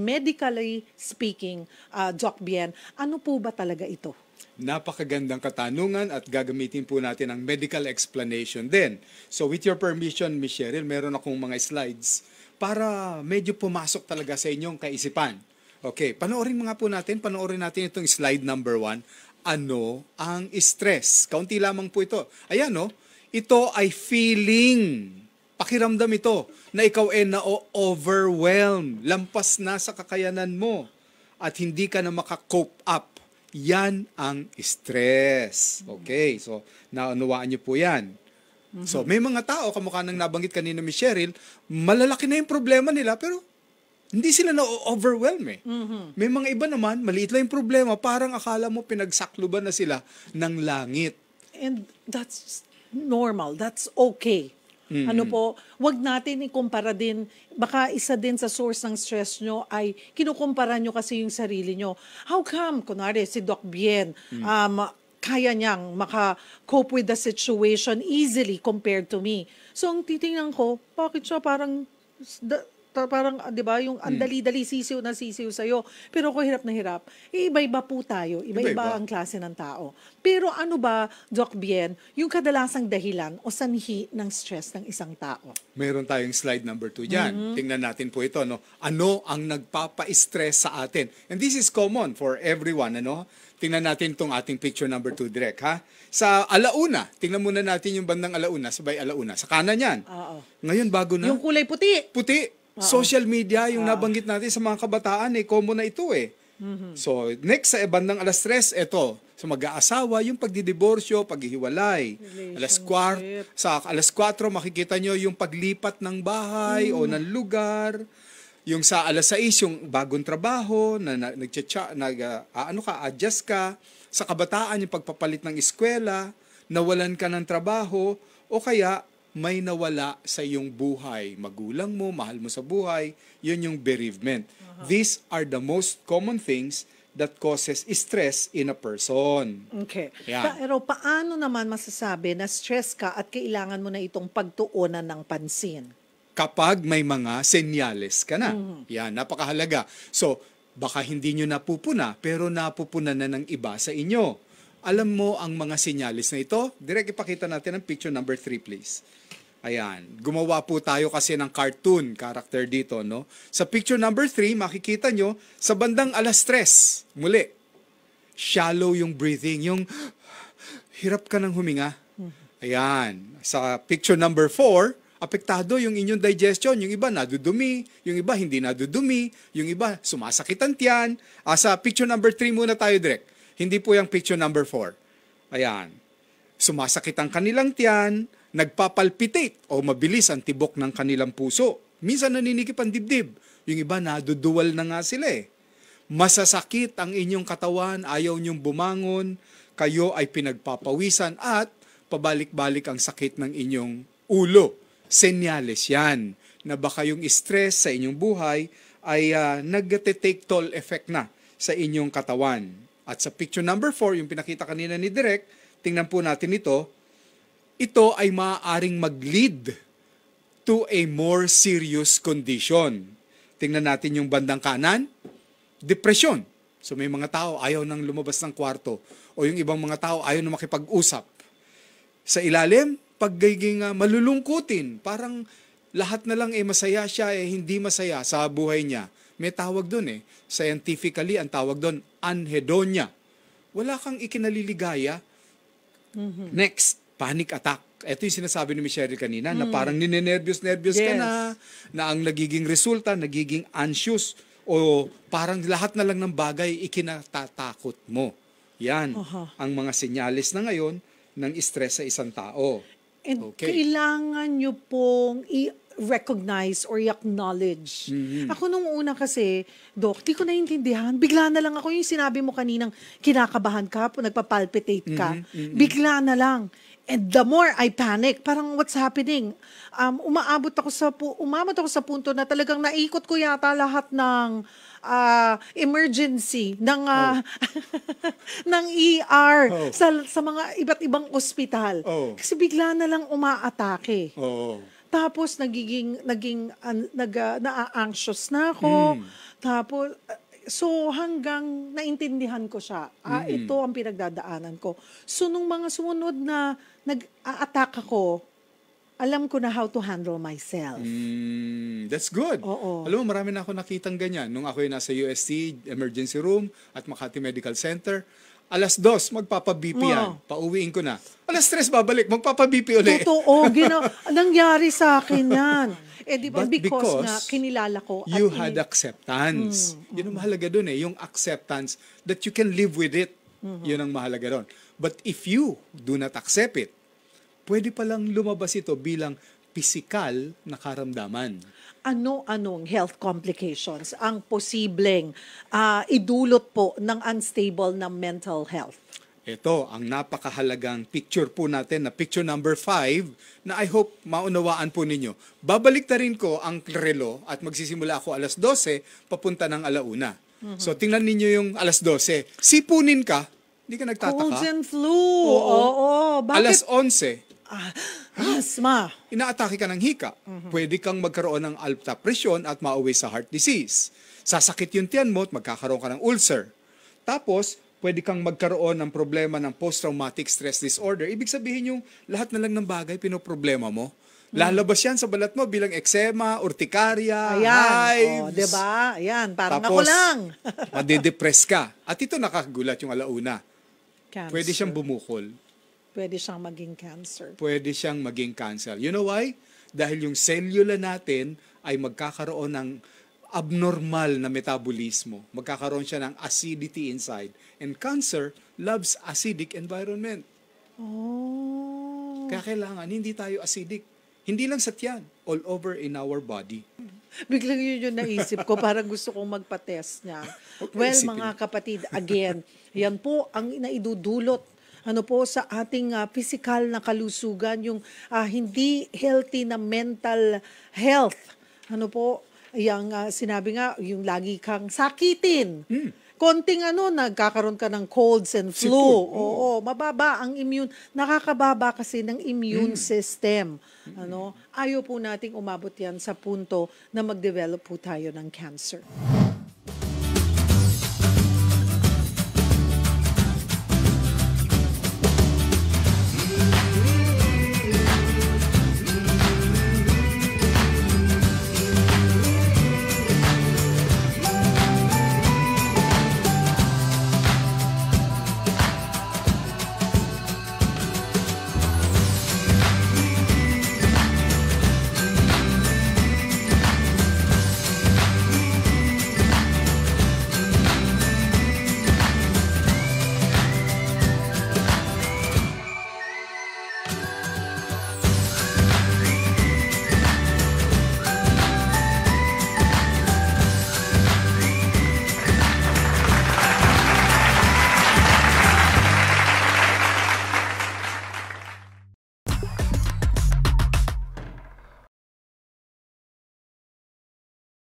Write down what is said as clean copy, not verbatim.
medically speaking, Doc Bien, ano po ba talaga ito? Napakagandang katanungan at gagamitin po natin ang medical explanation din. So with your permission, Ms. Cheryl, meron akong mga slides para medyo pumasok talaga sa inyong kaisipan. Okay, panoorin natin itong slide number 1. Ano ang stress? Kaunti lamang po ito. Ayan, no? Ito ay feeling. Pakiramdam ito na ikaw ay na-overwhelm. Lampas na sa kakayanan mo at hindi ka na maka-cope up. Yan ang stress. Okay, so naunawaan niyo po yan. So may mga tao, kamukha ng nabanggit kanina Ms. Cheryl, malalaki na yung problema nila pero hindi sila na-overwhelm eh. May mga iba naman, maliit lang yung problema, parang akala mo pinagsakluban na sila ng langit. And that's normal, that's okay. Ano po, wag natin ikumpara din, baka isa din sa source ng stress nyo ay kinukumpara nyo kasi yung sarili nyo. How come, kunwari si Doc Bien, kaya niyang maka-cope with the situation easily compared to me. So, ang titingnan ko, bakit siya parang, di ba, yung ang dali-dali sisiw na sisiw sa'yo. Pero ako hirap na hirap. Iba-iba po tayo. Iba-iba ang klase ng tao. Pero ano ba, Doc Bien, yung kadalasang dahilan o sanhi ng stress ng isang tao? Meron tayong slide number 2 dyan. Tingnan natin po ito. No? Ano ang nagpapa-stress sa atin? And this is common for everyone. Ano? Tingnan natin itong ating picture number 2 direct. Ha? Sa alauna, tingnan muna natin yung bandang alauna, sabay alauna. Sa kanan yan. Ngayon, bago na. Yung kulay puti. Puti. Social media, yung nabanggit natin sa mga kabataan, common na ito eh. So, next sa bandang alas 3, ito. Sa mag-aasawa, yung pagdidiborsyo, paghihiwalay. Sa alas 4, makikita nyo yung paglipat ng bahay o ng lugar. Yung sa alas 6, yung bagong trabaho, adjust ka. Sa kabataan, yung pagpapalit ng eskwela, nawalan ka ng trabaho, o kaya may nawala sa iyong buhay. Magulang mo, mahal mo sa buhay, yun yung bereavement. These are the most common things that causes stress in a person. Okay. Yan. Pero paano naman masasabi na stress ka at kailangan mo na itong pagtuunan ng pansin? Kapag may mga senyales ka na. Yan, napakahalaga. So, baka hindi nyo napupuna, pero napupuna na ng iba sa inyo. Alam mo ang mga senyales na ito? Direct ipakita natin ang picture number 3, please. Ayan. Gumawa po tayo kasi ng cartoon character dito, no? Sa picture number 3, makikita nyo, sa bandang alas 3, muli, shallow yung breathing, yung hirap ka ng huminga. Ayan. Sa picture number 4, apektado yung inyong digestion. Yung iba nadudumi, yung iba hindi nadudumi, yung iba sumasakit ang tiyan. Sa picture number 3 muna tayo direct. Hindi po yung picture number 4. Ayan. Sumasakit ang kanilang tiyan, nagpapalpitate o mabilis ang tibok ng kanilang puso. Minsan naninikip ang dibdib. Yung iba naduduwal na nga sila eh. Masasakit ang inyong katawan, ayaw niyong bumangon, kayo ay pinagpapawisan at pabalik-balik ang sakit ng inyong ulo. Senyales yan na baka yung stress sa inyong buhay ay nag-take toll effect na sa inyong katawan. At sa picture number 4, yung pinakita kanina ni Direk, tingnan po natin ito ay maaaring mag-lead to a more serious condition. Tingnan natin yung bandang kanan, depression. So may mga tao ayaw nang lumabas ng kwarto o yung ibang mga tao ayaw na makipag-usap. Sa ilalim, pagiging malulungkutin, parang lahat na lang masaya siya, hindi masaya sa buhay niya. May tawag doon Scientifically, ang tawag doon, anhedonia. Wala kang ikinaliligaya. Next, panic attack. Ito yung sinasabi ni Michelle kanina, na parang ninenervyos-nervyos ka na ang nagiging resulta, nagiging anxious, o parang lahat na lang ng bagay ikinatatakot mo. Yan ang mga senyales na ngayon ng stress sa isang tao. And kailangan nyo pong i-recognize or i-acknowledge. Ako nung una kasi, Doc, di ko naiintindihan. Bigla na lang ako yung sinabi mo kaninang kinakabahan ka, nagpapalpitate ka. Bigla na lang. And the more I panic, parang what's happening? Umabot ako sa punto na talagang naikot ko yata lahat ng emergency ng ng ER sa mga iba't ibang ospital. Kasi bigla na lang umaatake. Tapos na-anxious na ako. Tapos so hanggang naintindihan ko siya. Ito ang pinagdadaanan ko. So nung mga sumunod na nag-a-attack ako, alam ko na how to handle myself. That's good. Oo. Alam mo, marami na ako nakitang ganyan. Nung ako nasa UST, emergency room, at Makati Medical Center, 2:00, magpapa-BP yan. Pauwiin ko na. 3:00, babalik, magpapa-BP ulit. Totoo. Nangyari sa akin yan. Di ba? But Because nga, kinilala ko. at you had acceptance. Yun ang mahalaga dun yung acceptance that you can live with it. Yun ang mahalaga dun. But if you do not accept it, pwede palang lumabas ito bilang physical na karamdaman. Ano-anong health complications ang posibleng idulot po ng unstable na mental health? Ito, ang napakahalagang picture po natin na picture number 5 na I hope maunawaan po ninyo. Babalik na rin ko ang relo at magsisimula ako 12:00 papunta ng 1:00. So tingnan ninyo yung 12:00. Sipunin ka, hindi ka nagtataka. Colds and flu. Oo. Bakit? 11:00. Asthma. Inaatake ka ng hika. Pwede kang magkaroon ng alta presyon at mauwi sa heart disease. Sasakit yung tiyan mo at magkakaroon ka ng ulcer. Tapos, pwede kang magkaroon ng problema ng post-traumatic stress disorder. Ibig sabihin yung lahat na lang ng bagay pinoproblema mo. Lalabas yan sa balat mo bilang eczema, urticaria, hives. Diba? Ayan, parang Tapos, ako lang. madedepress ka. At ito nakagulat yung 1:00. Cancer. Pwede siyang bumukol. Pwede siyang maging cancer. Pwede siyang maging cancer. You know why? Dahil yung cellula natin ay magkakaroon ng abnormal na metabolismo. Magkakaroon siya ng acidity inside. And cancer loves acidic environment. Oh. Kaya kailangan hindi tayo acidic. Hindi lang sa tiyan, all over in our body. Biglang yun yung naisip ko. Parang gusto kong magpa-test niya. Well, mga kapatid, again, yan po ang naidudulot sa ating physical na kalusugan, yung hindi healthy na mental health. Yung sinabi nga, yung lagi kang sakitin. Konting nagkakaroon ka ng colds and flu. Oo, mababa ang nakakababa kasi ng immune system. Ayaw po nating umabot yan sa punto na mag-develop po tayo ng cancer.